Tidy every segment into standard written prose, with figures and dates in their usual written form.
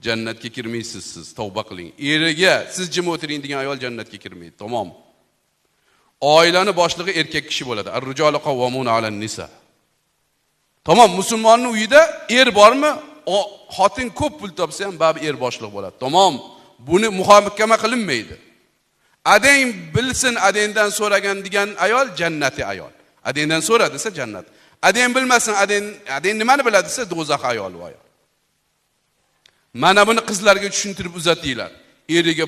Jannatga kirmaysiz siz, tavba qiling. Eriga siz jim o'tiring degan ayol jannatga kirmaydi. Tamom. Oilani boshlig'i erkak kishi bo'ladi. Ar-rijalu qawwamuna 'alan nisa. Tamom, musulmonning uyida er bormi? Xotin ko'p pul topsa ham babi er boshliq bo'ladi. Tamom. Buni muhokama qilinmaydi. Adeng bilsin, adengdan so'ragan degan ayol jannati ayol. Adengdan so'ra desa jannat. Adeng bilmasin, adeng nimani biladi desa do'zax ayol bu ayol. Mana buni qizlarga tushuntirib uzatinglar. Eriga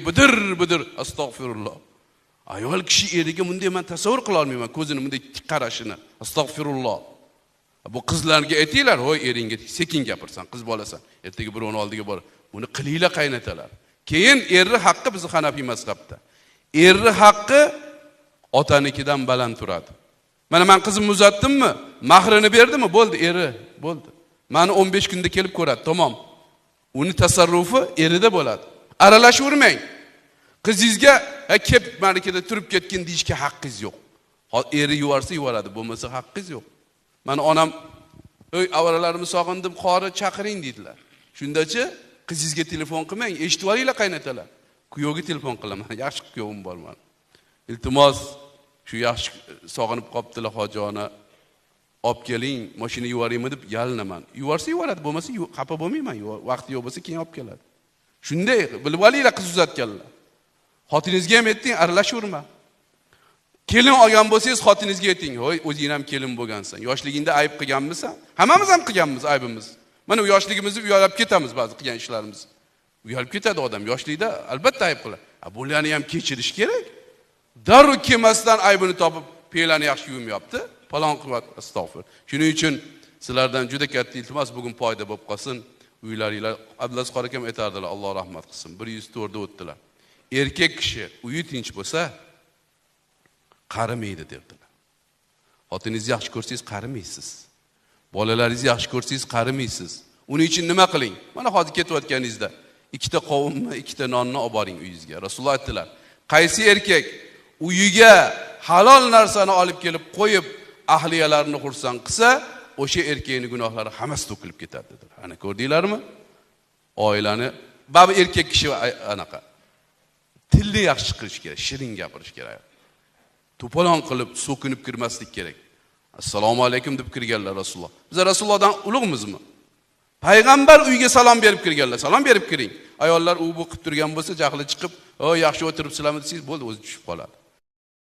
bidir astag'firulloh. Ayol kishi eriga bunday men tasavvur qila olmayman, ko'zini bunday tik qarashini. Astag'firulloh. Bu qizlarga aytinglar, "Hoy, eringga sekin gapirsan, qiz bolasan. Ertaga birovning oldiga bor. Buni qilinglar qaynatalar." Keyin erri haqqi bizni Hanafiy mazhabda. Erri haqqi otanikidan baland turadi. Mana men qizimni uzatdimmi? Mahrini berdimi? Bo'ldi, eri, bo'ldi. Meni 15 kunda kelib ko'radi, tamom. Uni tasarrufi erida bo'ladi. Aralashavermang. Qizingizga kelib marikada turib ketgin deyishga haqqingiz yo'q. Eri yuvarsa yuvaradi, bo'lmasa haqqingiz yo'q. Mana onam, "Ey, avaralarimizni sog'indim, qori chaqiring" dedilar. Shundachi qizingizga telefon qilmang, eshitib olinglar qaynatalar. Kuyovga telefon qilaman. Yaxshi kuyovim bor men. Iltimos, shu yaxshi sog'inib qoptilar hojona. Olib keling, mashina yuvaraymi deb yalinaman. Yuvarsa yuvaradi, bo'lmasa xafa bo'lmayman. Vaqti yo'q bo'lsa keyin olib keladi. Shunday bilib olinglar qiz uzatganlar. Xotiningizga ham ayting, aralashaverma. Kelin olgan bo'lsangiz xotiningizga ayting, "Hoy, o'zing ham kelin bo'lgansan. Yoshligingda ayb qilganmisan?" Hammamiz ham qilganmiz aybimiz. Mana yoshligimizni uyalib ketamiz ba'zi qilgan ishlarimiz. Uyalib ketadi odam yoshlikda, albatta ayb qiladi. Bularni ham kechirish kerak. Darrov kelmasdan aybini topib, pelani yaxshi yuvmayapti. Falon qilib astag'fir. Shuning uchun sizlardan juda katta iltimos bugun foyda bo'lib qolsin. Uylaringlar Abdulaziz qori akam aytardilar, Alloh rahmat qilsin. 104 da o'tdilar. Erkak kishi uyi tinch bo'lsa, qarimaydi derdilar. Xotiningizni yaxshi ko'rsangiz qarimaysiz. Bolalaringizni yaxshi ko'rsangiz qarimaysiz. Uning uchun nima qiling? Mana hozir ketayotganingizda ikkita qovunni, ikkita nonni olib boring uyingizga. Rasululloh aytdilar, qaysi erkak uyiga halol narsani olib kelib qo'yib, ahliyalarini xursand qilsa, o'sha erkakning gunohlari hammasi to'kilib ketadi dedilar. Ana ko'rdinglarmi? Oilani ba'zi erkak kishi anaqa tilni yaxshi qilish kerak, shirin gapirish kerak. To'polon qilib so'kinib kirmaslik kerak. Assalomu alaykum deb kirganlar Rasululloh. Biz Rasulullohdan ulug'mizmi? Payg'ambar uyga salom berib kirganlar. Salom berib kiring. Ayollar u bu qilib turgan bo'lsa, jahli chiqib, "O, yaxshi o'tiribsizlarmi?" desangiz, bo'ldi, o'zi tushib qoladi.